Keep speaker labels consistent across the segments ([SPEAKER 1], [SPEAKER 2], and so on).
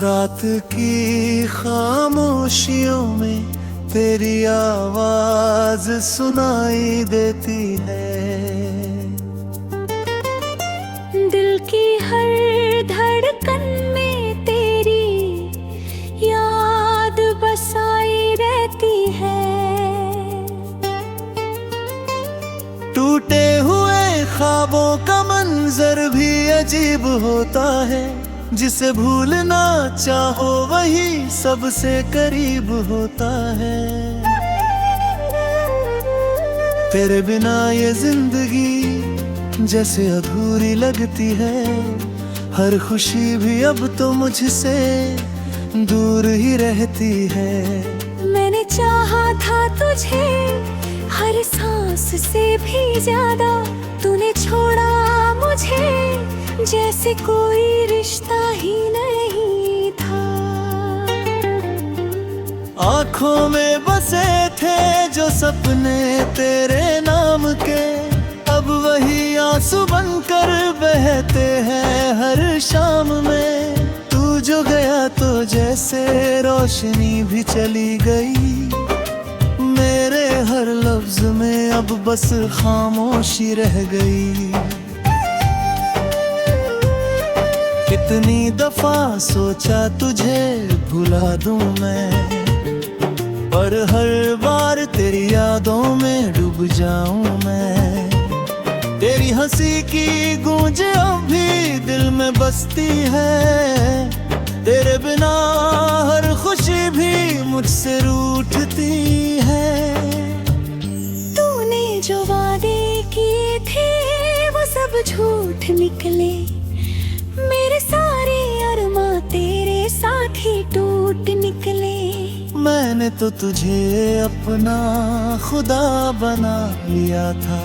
[SPEAKER 1] रात की खामोशियों में तेरी आवाज सुनाई देती है।
[SPEAKER 2] दिल की हर धड़कन में तेरी याद बसाई रहती है।
[SPEAKER 1] टूटे हुए ख्वाबों का मंजर भी अजीब होता है, जिसे भूलना चाहो वही सबसे करीब होता है। तेरे बिना ये जिंदगी जैसे अधूरी लगती है, हर खुशी भी अब तो मुझसे दूर ही रहती है।
[SPEAKER 2] मैंने चाहा था तुझे हर सांस से भी ज्यादा, तूने छोड़ा मुझे जैसे कोई रिश्ता ही नहीं था।
[SPEAKER 1] आँखों में बसे थे जो सपने तेरे नाम के, अब वही आंसू बनकर बहते हैं हर शाम में। तू जो गया तो जैसे रोशनी भी चली गई, मेरे हर लफ्ज में अब बस खामोशी रह गई। कितनी दफा सोचा तुझे भुला दूं मैं, पर हर बार तेरी यादों में डूब जाऊं मैं। तेरी हंसी की गूंज अब भी दिल में बसती है, तेरे बिना हर खुशी भी मुझसे रूठती है।
[SPEAKER 2] तूने जो वादे किए थे वो सब झूठ निकले, मेरे सारे अरमां तेरे साथ ही टूट निकले।
[SPEAKER 1] मैंने तो तुझे अपना खुदा बना लिया था,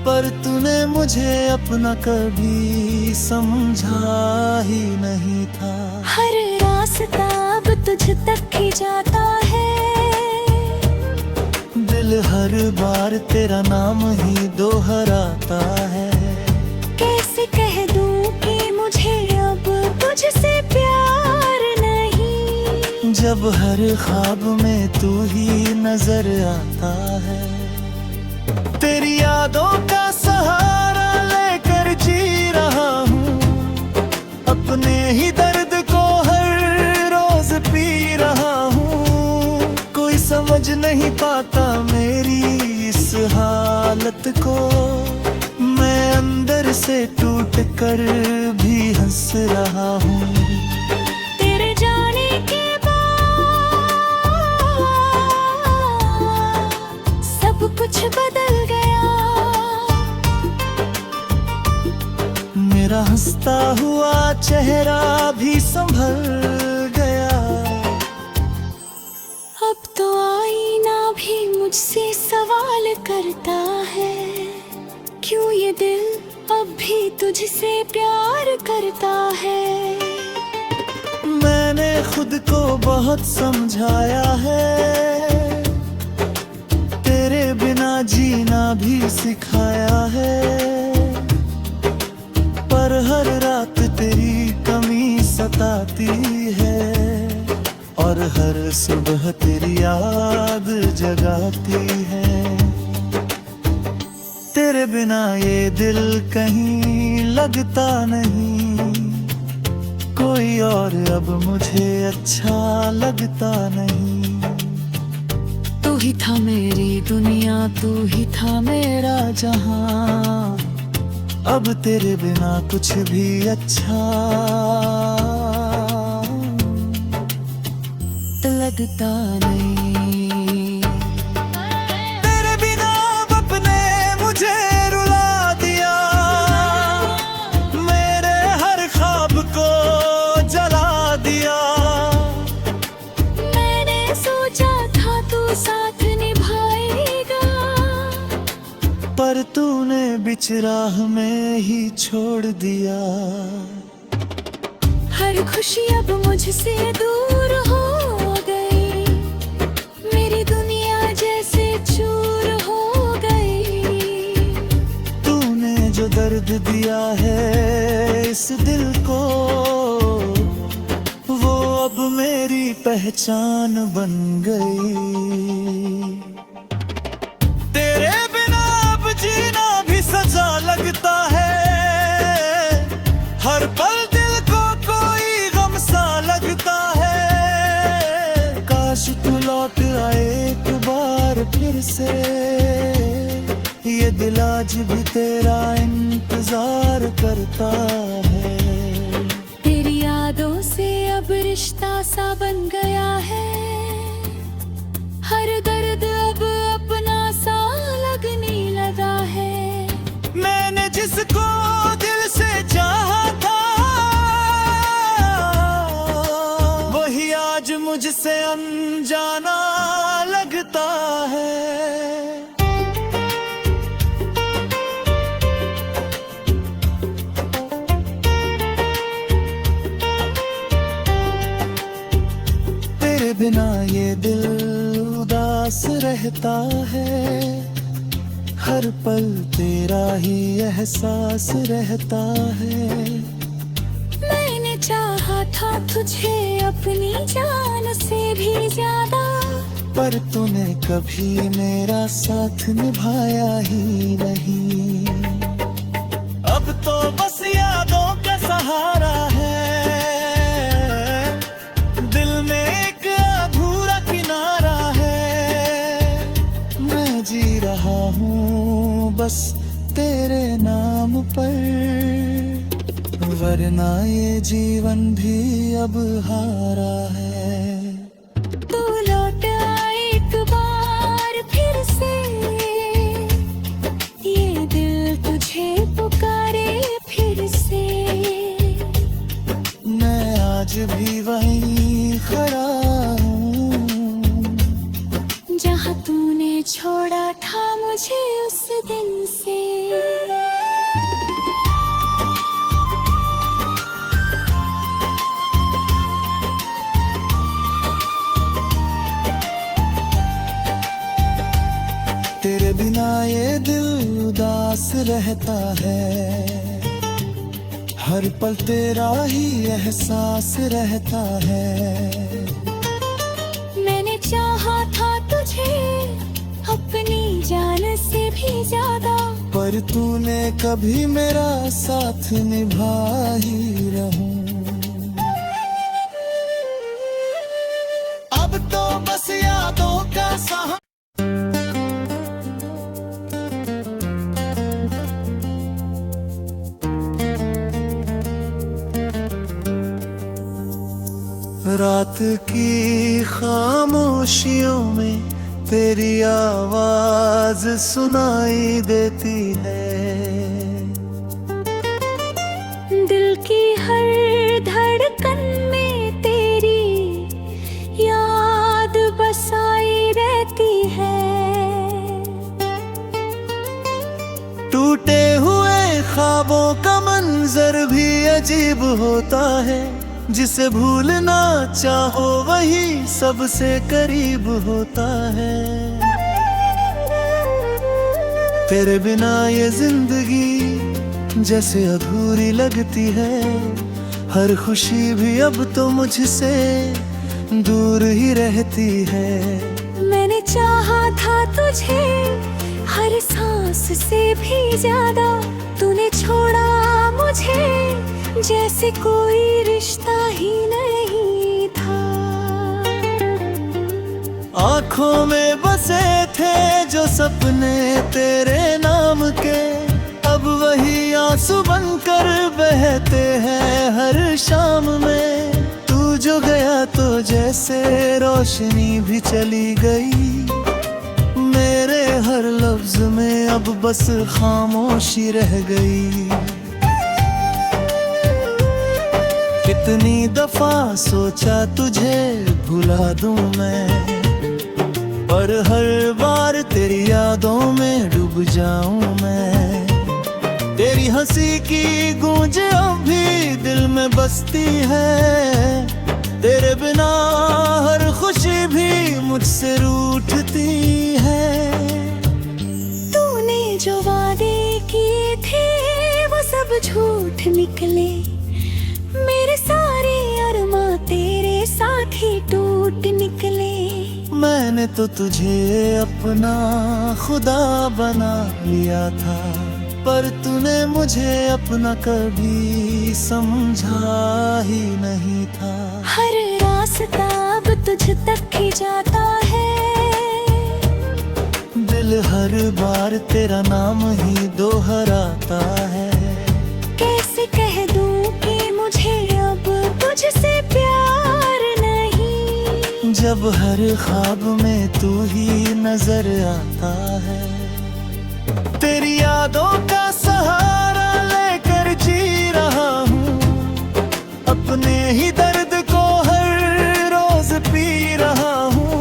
[SPEAKER 1] पर तूने मुझे अपना कभी समझा ही नहीं था।
[SPEAKER 2] हर रास्ता अब तुझ तक ही जाता है,
[SPEAKER 1] दिल हर बार तेरा नाम ही दोहराता है।
[SPEAKER 2] कैसे कह दूं कि मुझे अब तुझसे प्यार नहीं,
[SPEAKER 1] जब हर ख्वाब में तू ही नजर आता है। तेरी यादों का सहारा लेकर जी रहा हूँ, अपने ही दर्द को हर रोज पी रहा हूँ। कोई समझ नहीं पाता मेरी इस हालत को, मैं अंदर से टूट कर भी हंस रहा हूँ।
[SPEAKER 2] तेरे जाने के बाद सब कुछ बदल गया,
[SPEAKER 1] मेरा हंसता हुआ चेहरा भी संभल गया।
[SPEAKER 2] अब तो आईना भी मुझसे सवाल करता है, क्यों ये दिल अब भी तुझसे प्यार करता है।
[SPEAKER 1] मैंने खुद को बहुत समझाया है, तेरे बिना जीना भी सिखाया है, पर हर रात तेरी कमी सताती है, और हर सुबह तेरी याद जगाती है। तेरे बिना ये दिल कहीं लगता नहीं, कोई और अब मुझे अच्छा लगता नहीं।
[SPEAKER 2] तू ही था मेरी दुनिया, तू ही था मेरा जहां,
[SPEAKER 1] अब तेरे बिना कुछ भी अच्छा
[SPEAKER 2] लगता नहीं।
[SPEAKER 1] तेरे बिना अब ने मुझे रुला दिया, मेरे हर ख्वाब को जला दिया।
[SPEAKER 2] मैंने सोचा था तू साथ निभाएगा,
[SPEAKER 1] पर तूने बीच राह में ही छोड़ दिया।
[SPEAKER 2] हर खुशी अब मुझसे दूर हो गई, मेरी दुनिया जैसे चूर हो गई।
[SPEAKER 1] तूने जो दर्द दिया है इस दिल को, वो पहचान बन गई। तेरे बिना अब जीना भी सजा लगता है, हर पल दिल को कोई गम सा लगता है। काश तू लौट आए एक बार फिर से, ये दिल आज भी तेरा इंतजार करता है।
[SPEAKER 2] तेरी यादों से अब रिश्ता सा बन गया है, हर दर्द अब अपना सा लगने लगा है।
[SPEAKER 1] मैंने जिसको दिल से चाहा था, वही आज मुझसे अनजाना लगता है। बिना ये दिल उदास रहता है, हर पल तेरा ही एहसास रहता है।
[SPEAKER 2] मैंने चाहा था तुझे अपनी जान से भी ज्यादा,
[SPEAKER 1] पर तूने कभी मेरा साथ निभाया ही नहीं। अब तो बस यादों का सहारा है, दिल में एक अधूरा किनारा है। मैं जी रहा हूँ बस तेरे नाम पर, वरना ये जीवन भी अब हारा है।
[SPEAKER 2] तू लौट आए एक बार फिर से, ये दिल तुझे पुकारे फिर से।
[SPEAKER 1] मैं आज भी वहीं खड़ा हूँ,
[SPEAKER 2] जहाँ तूने छोड़ा था मुझे उस दिन से।
[SPEAKER 1] तेरे बिना ये दिल उदास रहता है, हर पल तेरा ही एहसास रहता है।
[SPEAKER 2] मैंने चाहा था तुझे अपनी जान से भी ज्यादा,
[SPEAKER 1] पर तूने कभी मेरा साथ निभा ही रहूं। अब तो बस यादों का सहारा। रात की खामोशियों में तेरी आवाज सुनाई देती है,
[SPEAKER 2] दिल की हर धड़कन में तेरी याद बसाई रहती है।
[SPEAKER 1] टूटे हुए ख्वाबों का मंजर भी अजीब होता है, जिसे भूलना चाहो वही सबसे करीब होता है। तेरे बिना ये जिंदगी जैसे अधूरी लगती है, हर खुशी भी अब तो मुझसे दूर ही रहती है।
[SPEAKER 2] मैंने चाहा था तुझे हर सांस से भी ज्यादा, तूने छोड़ा मुझे जैसे कोई रिश्ता ही नहीं था।
[SPEAKER 1] आँखों में बसे थे जो सपने तेरे नाम के, अब वही आंसू बनकर बहते हैं हर शाम में। तू जो गया तो जैसे रोशनी भी चली गई, मेरे हर लफ्ज में अब बस खामोशी रह गई। कितनी दफा सोचा तुझे भुला दूं मैं, पर हर बार तेरी यादों में डूब जाऊं मैं। तेरी हंसी की गूंज अब भी दिल में बसती है, तेरे बिना हर खुशी भी मुझसे रूठती है।
[SPEAKER 2] तूने जो वादे किए थे वो सब झूठ निकले, मेरे सारे अरमा तेरे साथ ही टूट
[SPEAKER 1] मैंने तो तुझे अपना खुदा बना लिया था, पर तूने मुझे अपना कभी समझा ही नहीं था।
[SPEAKER 2] हर रास्ता अब तुझ तक ही जाता है,
[SPEAKER 1] दिल हर बार तेरा नाम ही दोहराता है।
[SPEAKER 2] कैसे कह दूं कि मुझे अब तुझसे प्यार नहीं,
[SPEAKER 1] जब हर ख्वाब में तू ही नजर आता है। तेरी यादों का सहारा लेकर जी रहा हूँ, अपने ही दर्द को हर रोज पी रहा हूँ।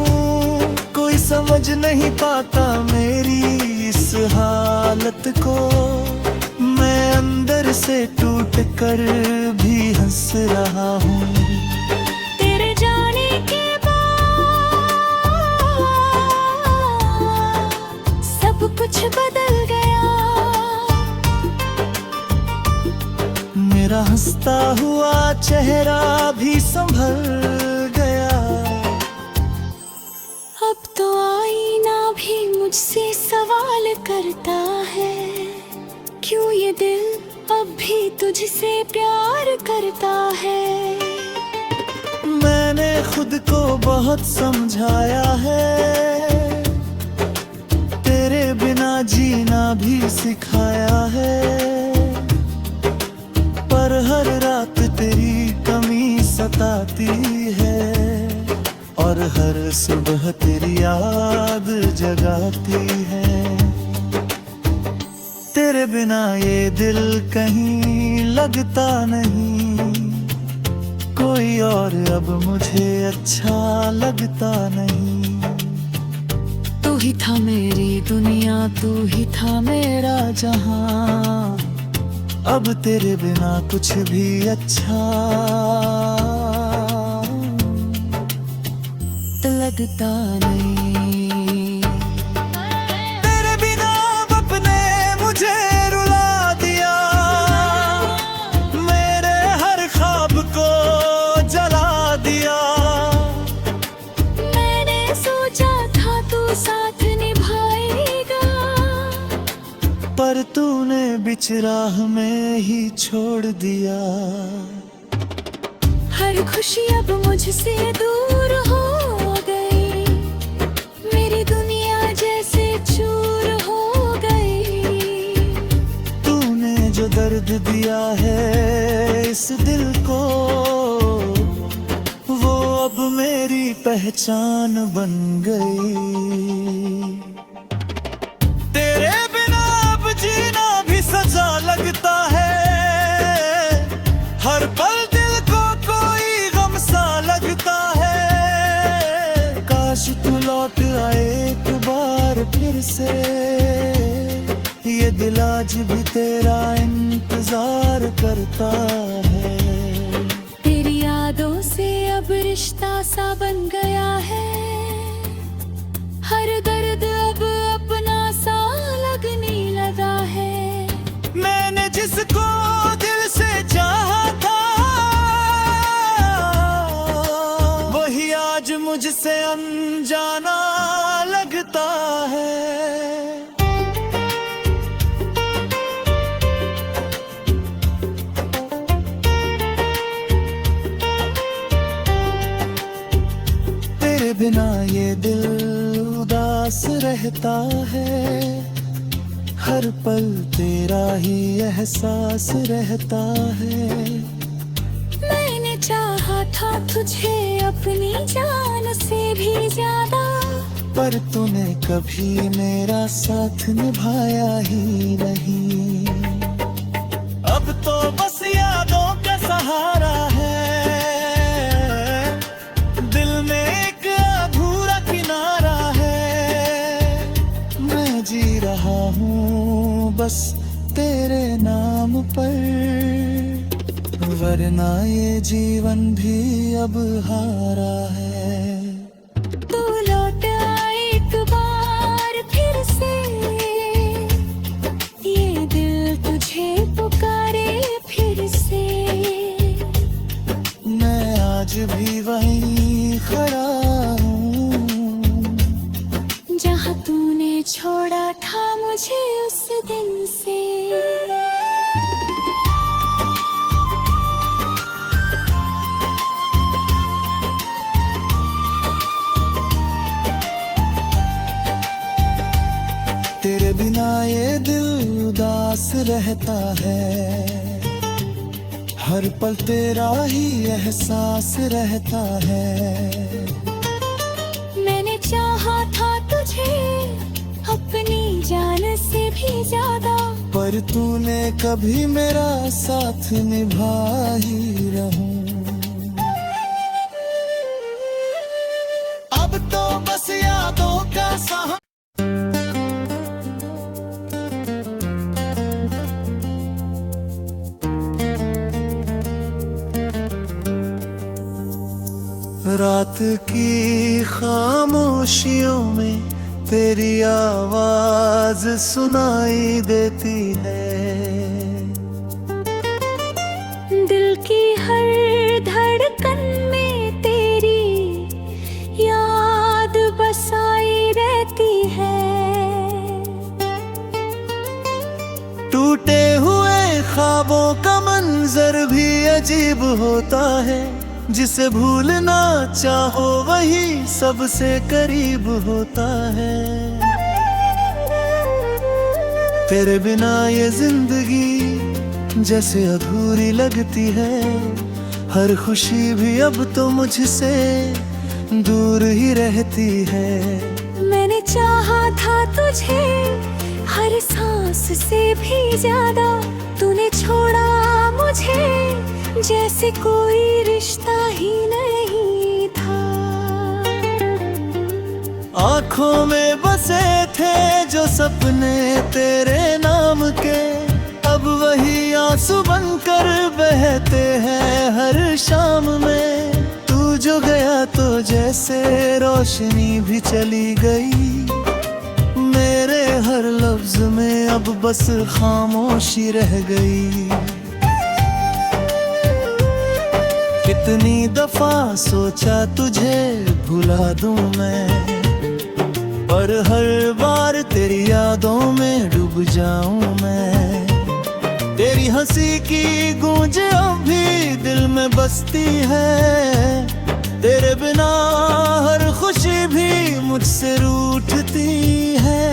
[SPEAKER 1] कोई समझ नहीं पाता मेरी इस हालत को, मैं अंदर से टूट कर भी हंस रहा हूँ।
[SPEAKER 2] तेरे जाने के बाद सब कुछ बदल गया,
[SPEAKER 1] मेरा हंसता हुआ चेहरा भी संभल गया।
[SPEAKER 2] अब तो आईना भी मुझसे सवाल करता है, क्यों ये दिल अब भी तुझसे प्यार करता है।
[SPEAKER 1] मैंने खुद को बहुत समझाया है, तेरे बिना जीना भी सिखाया है, पर हर रात तेरी कमी सताती है, और हर सुबह तेरी याद जगाती है। तेरे बिना ये दिल कहीं लगता नहीं, कोई और अब मुझे अच्छा लगता नहीं।
[SPEAKER 2] तू ही था मेरी दुनिया, तू ही था मेरा जहां,
[SPEAKER 1] अब तेरे बिना कुछ भी अच्छा
[SPEAKER 2] लगता नहीं।
[SPEAKER 1] तेरे बिना अब ने मुझे रुला दिया, मेरे हर ख्वाब को जला दिया।
[SPEAKER 2] मैंने सोचा था तू साथ निभाएगा,
[SPEAKER 1] पर तूने बीच राह में ही छोड़ दिया।
[SPEAKER 2] हर खुशी अब मुझसे दूर हो गई, मेरी दुनिया जैसे चूर हो गई।
[SPEAKER 1] तूने जो दर्द दिया है इस दिल को, वो अब मेरी पहचान बन गई। तेरे बिना अब जीना भी सजा लगता है, हर पल दिल को कोई गम सा लगता है। काश तू लौट आए एक बार फिर से, ये दिल आज भी तेरा इंतजार करता है।
[SPEAKER 2] तेरी यादों से अब रिश्ता सा बन गया है, हर दर्द अब अपना सा लगने लगा है।
[SPEAKER 1] मैंने जिसको दिल से चाहा था, वही आज मुझसे अनजाना लगता है। तेरे बिना ये दिल उदास रहता है, हर पल तेरा ही एहसास रहता है।
[SPEAKER 2] मैंने चाहा था तुझे अपनी जान से भी ज्यादा,
[SPEAKER 1] पर तूने कभी मेरा साथ निभाया ही नहीं। अब तो बस यादों का सहारा है, दिल में एक अधूरा किनारा है। मैं जी रहा हूँ बस तेरे नाम पर, वरना ये जीवन भी अब हारा है।
[SPEAKER 2] तू लौट आए एक बार फिर से, ये दिल तुझे पुकारे फिर से।
[SPEAKER 1] मैं आज भी वहीं खड़ा हूँ,
[SPEAKER 2] जहाँ तूने छोड़ा था मुझे उस दिन से।
[SPEAKER 1] तेरे बिना ये दिल उदास रहता है, हर पल तेरा ही एहसास रहता है।
[SPEAKER 2] मैंने चाहा था तुझे अपनी जान से भी ज्यादा,
[SPEAKER 1] पर तूने कभी मेरा साथ निभा ही रहूं। अब तो बस यादों का सहारा। रात की खामोशियों में तेरी आवाज सुनाई देती है।
[SPEAKER 2] दिल की हर धड़कन में तेरी याद बसाई रहती है।
[SPEAKER 1] टूटे हुए ख्वाबों का मंजर भी अजीब होता है, जिसे भूलना चाहो वही सबसे करीब होता है। तेरे बिना ये जिंदगी जैसे अधूरी लगती है, हर खुशी भी अब तो मुझसे दूर ही रहती है।
[SPEAKER 2] मैंने चाहा था तुझे हर सांस से भी ज्यादा, तूने छोड़ा मुझे जैसे कोई रिश्ता ही नहीं था।
[SPEAKER 1] आँखों में बसे थे जो सपने तेरे नाम के, अब वही आंसू बनकर बहते हैं हर शाम में। तू जो गया तो जैसे रोशनी भी चली गई, मेरे हर लफ्ज में अब बस खामोशी रह गई। कितनी दफा सोचा तुझे भुला दूं मैं, पर हर बार तेरी यादों में डूब जाऊं मैं। तेरी हंसी की गूंज अब भी दिल में बसती है, तेरे बिना हर खुशी भी मुझसे रूठती है।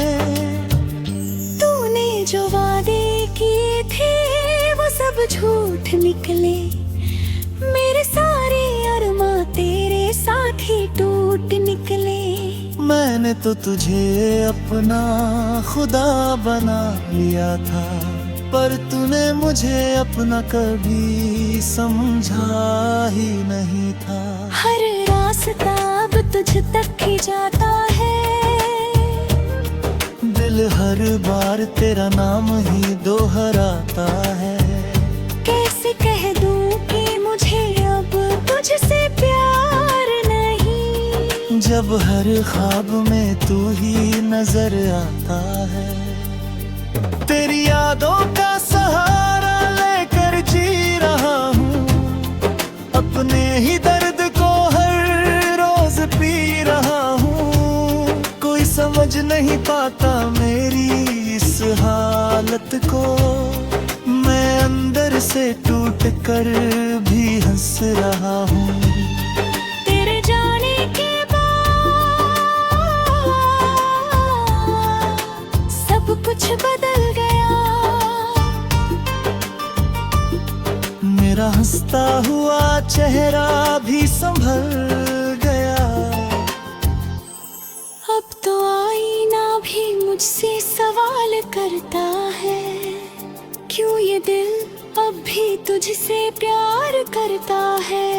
[SPEAKER 2] तूने जो वादे किए थे वो सब झूठ निकले, मेरे सारे अरमां तेरे साथ ही टूट निकले।
[SPEAKER 1] मैंने तो तुझे अपना खुदा बना लिया था, पर तूने मुझे अपना कभी समझा ही नहीं था।
[SPEAKER 2] हर रास्ता अब तुझ तक ही जाता है,
[SPEAKER 1] दिल हर बार तेरा नाम ही दोहराता है।
[SPEAKER 2] कैसे कह दूं कि मुझे अब तुझसे प्यार नहीं,
[SPEAKER 1] जब हर ख्वाब में तू ही नजर आता है। तेरी यादों का सहारा लेकर जी रहा हूँ, अपने ही दर्द को हर रोज पी रहा हूँ। कोई समझ नहीं पाता मेरी इस हालत को, मैं अंदर से टूट कर भी हंस रहा हूँ।
[SPEAKER 2] तेरे जाने के बाद सब कुछ बदल गया,
[SPEAKER 1] मेरा हंसता हुआ चेहरा भी संभल गया।
[SPEAKER 2] अब तो आईना भी मुझसे सवाल करता है, क्यों ये दिल अब भी तुझसे प्यार करता है।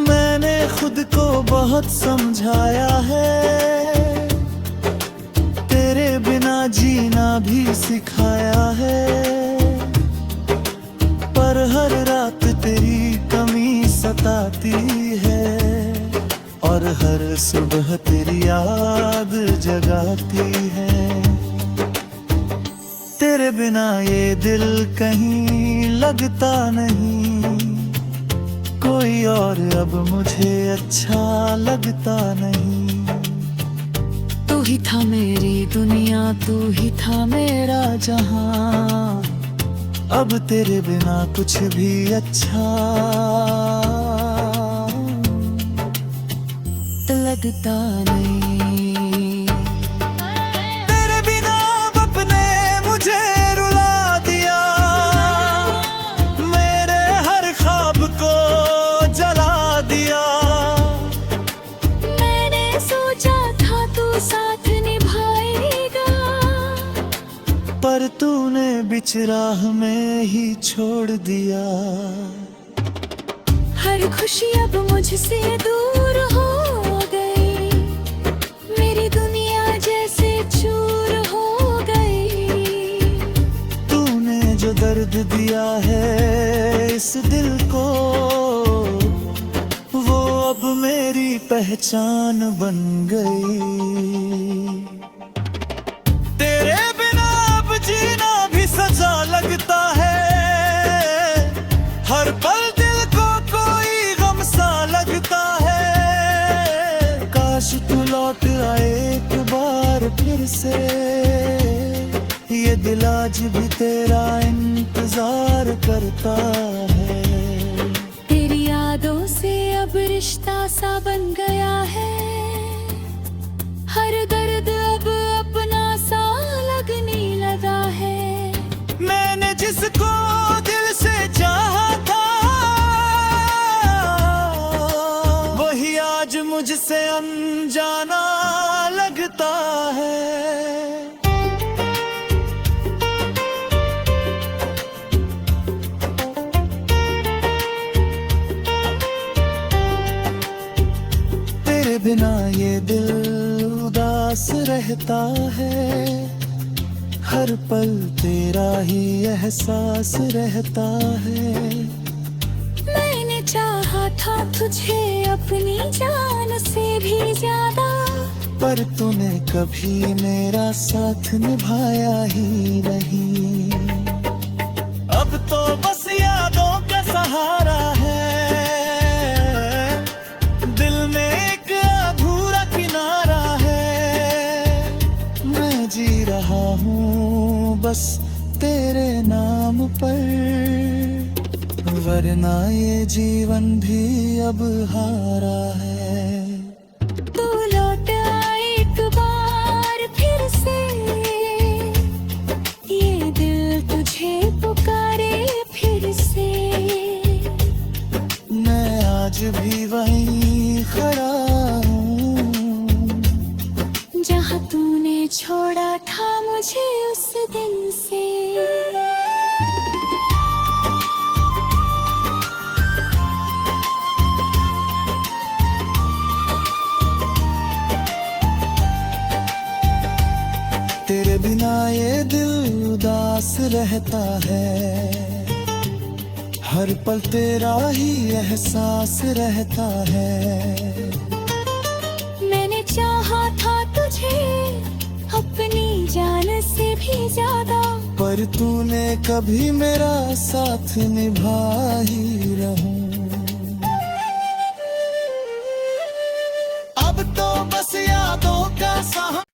[SPEAKER 1] मैंने खुद को बहुत समझाया है, तेरे बिना जीना भी सिखाया है, पर हर रात तेरी कमी सताती है, और हर सुबह तेरी याद जगाती है। तेरे बिना ये दिल कहीं लगता नहीं, कोई और अब मुझे अच्छा लगता नहीं।
[SPEAKER 2] ही था मेरी दुनिया, तू ही था मेरा जहां।
[SPEAKER 1] अब तेरे बिना कुछ भी अच्छा
[SPEAKER 2] लगता नहीं।
[SPEAKER 1] तेरे बिना अब ने मुझे रुला दिया, मेरे हर ख्वाब को जला दिया।
[SPEAKER 2] मैंने सोचा था तू साथ निभाएगा,
[SPEAKER 1] पर तूने बीच राह में ही छोड़ दिया।
[SPEAKER 2] हर खुशी अब मुझसे दूर हो गई, मेरी दुनिया जैसे चूर हो गई।
[SPEAKER 1] तूने जो दर्द दिया है इस दिल को, वो अब मेरी पहचान बन गई। तेरे बिना अब जीना भी सजा लगता है, हर पल दिल को कोई गम सा लगता है। काश तू लौट आए एक बार फिर से, ये दिल आज भी तेरा इंतजार करता है।
[SPEAKER 2] तेरी यादों से अब रिश्ता सा बन गया है, हर दर्द अब अपना सा लगने लगा है।
[SPEAKER 1] मैंने जिसको दिल से चाहा था, वही आज मुझसे अनजाना लगता है। तेरे बिना ये दिल उदास रहता है, हर पल तेरा ही एहसास रहता है।
[SPEAKER 2] मैंने चाहा था तुझे अपनी जान से भी ज्यादा,
[SPEAKER 1] पर तूने कभी मेरा साथ निभाया ही नहीं। अब तो बस यादों का सहारा है, दिल में एक अधूरा किनारा है। मैं जी रहा हूँ बस तेरे नाम पर, वरना ये जीवन भी अब हारा है।
[SPEAKER 2] तू लौट आए एक बार फिर से, ये दिल तुझे पुकारे फिर से।
[SPEAKER 1] मैं आज भी वहीं खड़ा हूँ,
[SPEAKER 2] जहाँ तूने छोड़ा था मुझे उस दिन से।
[SPEAKER 1] तेरे बिना ये दिल उदास रहता है, हर पल तेरा ही एहसास रहता है।
[SPEAKER 2] मैंने चाहा था तुझे अपनी जान से भी ज्यादा,
[SPEAKER 1] पर तूने कभी मेरा साथ निभा ही रहूं। अब तो बस यादों का सहारा।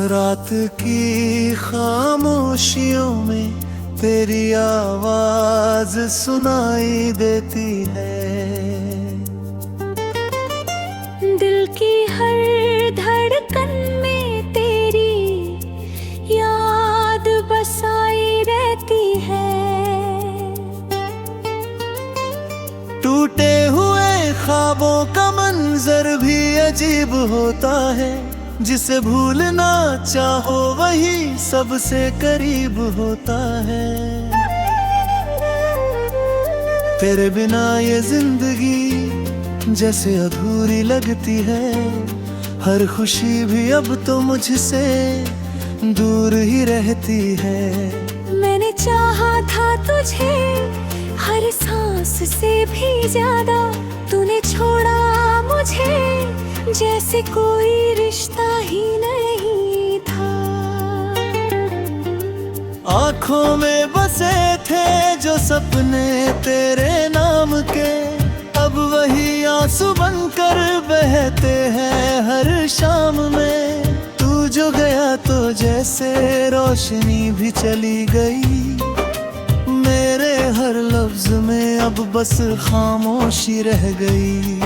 [SPEAKER 1] रात की खामोशियों में तेरी आवाज सुनाई देती है।
[SPEAKER 2] दिल की हर धड़कन में तेरी याद बसाई रहती है।
[SPEAKER 1] टूटे हुए ख्वाबों का मंजर भी अजीब होता है, जिसे भूलना चाहो वही सबसे करीब होता है। तेरे बिना ये जिंदगी जैसे अधूरी लगती है, हर खुशी भी अब तो मुझसे दूर ही रहती है।
[SPEAKER 2] मैंने चाहा था तुझे हर सांस से भी ज्यादा, तूने छोड़ा मुझे जैसे कोई रिश्ता ही नहीं था।
[SPEAKER 1] आंखों में बसे थे जो सपने तेरे नाम के, अब वही आंसू बनकर बहते हैं हर शाम में। तू जो गया तो जैसे रोशनी भी चली गई, मेरे हर लफ्ज में अब बस खामोशी रह गई।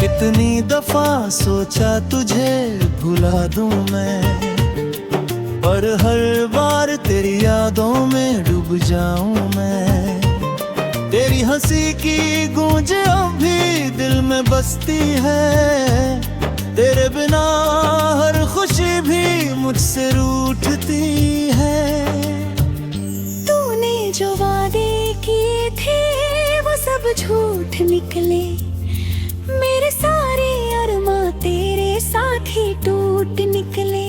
[SPEAKER 1] कितनी दफा सोचा तुझे भुला दूं मैं, पर हर बार तेरी यादों में डूब जाऊं मैं। तेरी हंसी की गूंज अब भी दिल में बसती है, तेरे बिना हर खुशी भी मुझसे रूठती है।
[SPEAKER 2] तूने जो वादे किए थे वो सब झूठ निकले, मेरे सारे अरमा तेरे साथ ही टूट निकले।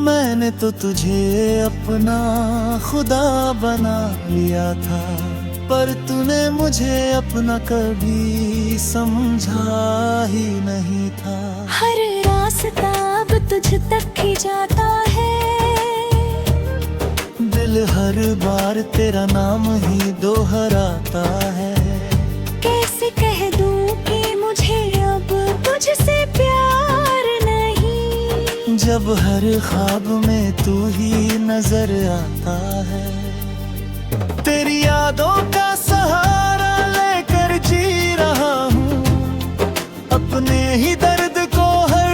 [SPEAKER 1] मैंने तो तुझे अपना खुदा बना लिया था, पर तूने मुझे अपना कभी समझा ही नहीं था।
[SPEAKER 2] हर रास्ता अब तुझ तक ही जाता है,
[SPEAKER 1] दिल हर बार तेरा नाम ही दोहराता है।
[SPEAKER 2] कैसे कह दूं कि मुझे अब तुझसे प्यार नहीं,
[SPEAKER 1] जब हर ख्वाब में तू ही नजर आता है। तेरी यादों का सहारा लेकर जी रहा हूँ, अपने ही दर्द को हर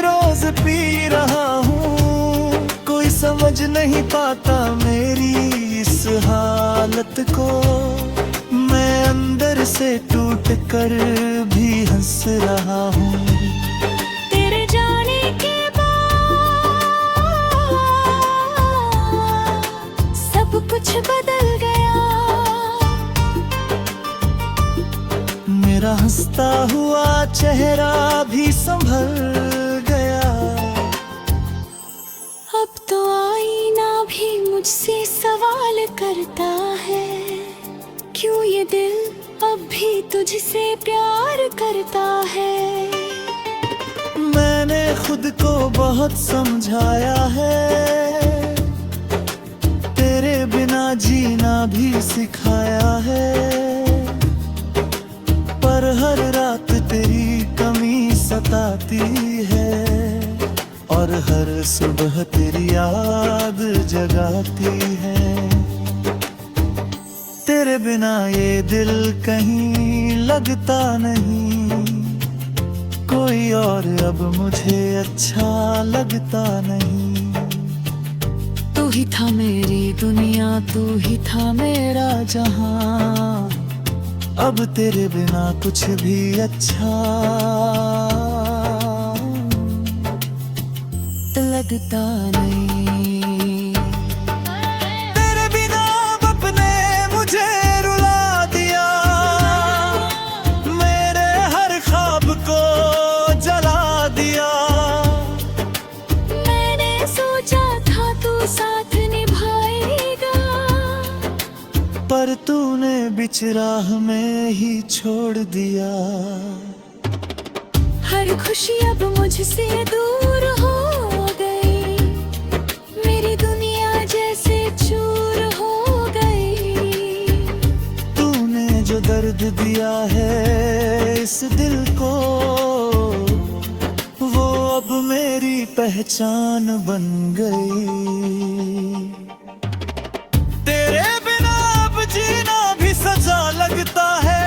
[SPEAKER 1] रोज पी रहा हूँ। कोई समझ नहीं पाता मेरी इस हालत को, मैं अंदर से टूट कर भी हंस रहा हूँ।
[SPEAKER 2] तेरे जाने के बाद सब कुछ बदल गया,
[SPEAKER 1] मेरा हंसता हुआ चेहरा भी संभल गया।
[SPEAKER 2] अब तो आईना भी मुझसे सवाल करता है, क्यों ये दिल अब भी तुझसे प्यार करता है।
[SPEAKER 1] मैंने खुद को बहुत समझाया है, तेरे बिना जीना भी सिखाया है, पर हर रात तेरी कमी सताती है, और हर सुबह तेरी याद जगाती है। तेरे बिना ये दिल कहीं लगता नहीं, कोई और अब मुझे अच्छा लगता नहीं।
[SPEAKER 2] तू ही था मेरी दुनिया, तू ही था मेरा जहां,
[SPEAKER 1] अब तेरे बिना कुछ भी अच्छा
[SPEAKER 2] लगता नहीं।
[SPEAKER 1] तेरे बिना अब ने मुझे रुला दिया, मेरे हर ख्वाब को जला दिया।
[SPEAKER 2] मैंने सोचा था तू साथ निभाएगा,
[SPEAKER 1] पर तूने बीच राह में ही छोड़ दिया।
[SPEAKER 2] हर खुशी अब मुझसे दूर हो गई, मेरी दुनिया जैसे चूर हो गई।
[SPEAKER 1] तूने जो दर्द दिया है इस दिल को, वो अब मेरी पहचान बन गई। तेरे बिना अब जीना भी सजा लगता है,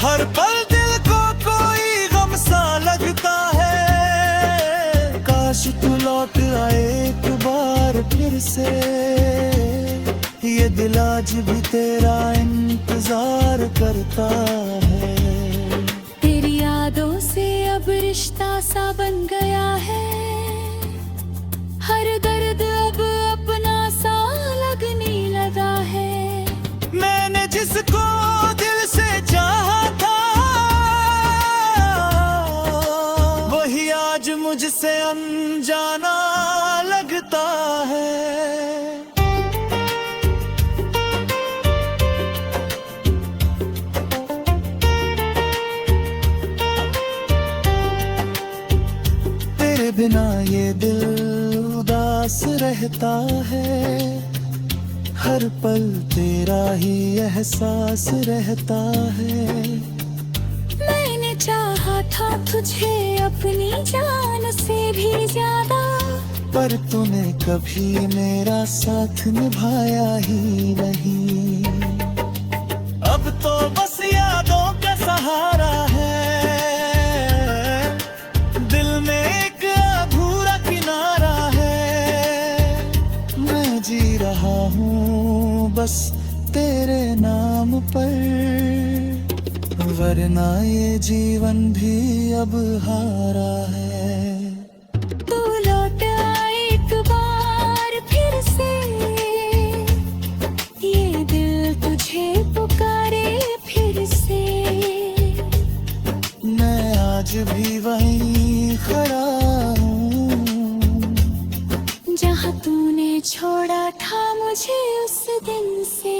[SPEAKER 1] हर पल दिल को कोई गम सा लगता है। काश तू लौट आए एक बार फिर से, ये दिल आज भी तेरा इंतजार करता है।
[SPEAKER 2] तेरी यादों से अब रिश्ता सा बन गया है, हर दर्द अब अपना सा लगने लगा है।
[SPEAKER 1] मैंने जिसको दिल से चाहा था, वही आज मुझसे अनजाना लगता है। तेरे बिना ये दिल रहता है, हर पल तेरा ही एहसास रहता है।
[SPEAKER 2] मैंने चाहा था तुझे अपनी जान से भी ज्यादा,
[SPEAKER 1] पर तूने कभी मेरा साथ निभाया ही नहीं। अब तो बस यादों का सहारा है, दिल में एक अधूरा किनारा है। मैं जी रहा हूँ बस तेरे नाम पर, वरना ये जीवन भी अब हारा है।
[SPEAKER 2] तू लौट आए एक बार फिर से, ये दिल तुझे पुकारे फिर से।
[SPEAKER 1] मैं आज भी वहीं खड़ा हूँ,
[SPEAKER 2] जहाँ तूने छोड़ा था मुझे उस दिन से।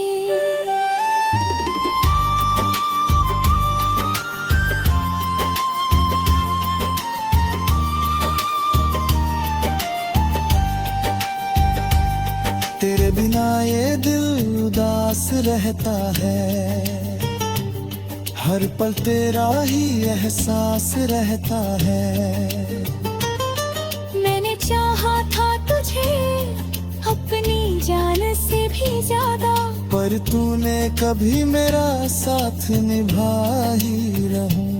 [SPEAKER 1] तेरे बिना ये दिल उदास रहता है, हर पल तेरा ही एहसास रहता है।
[SPEAKER 2] मैंने चाहा था तुझे अपनी जान से भी ज्यादा,
[SPEAKER 1] पर तूने कभी मेरा साथ निभा ही रहूं।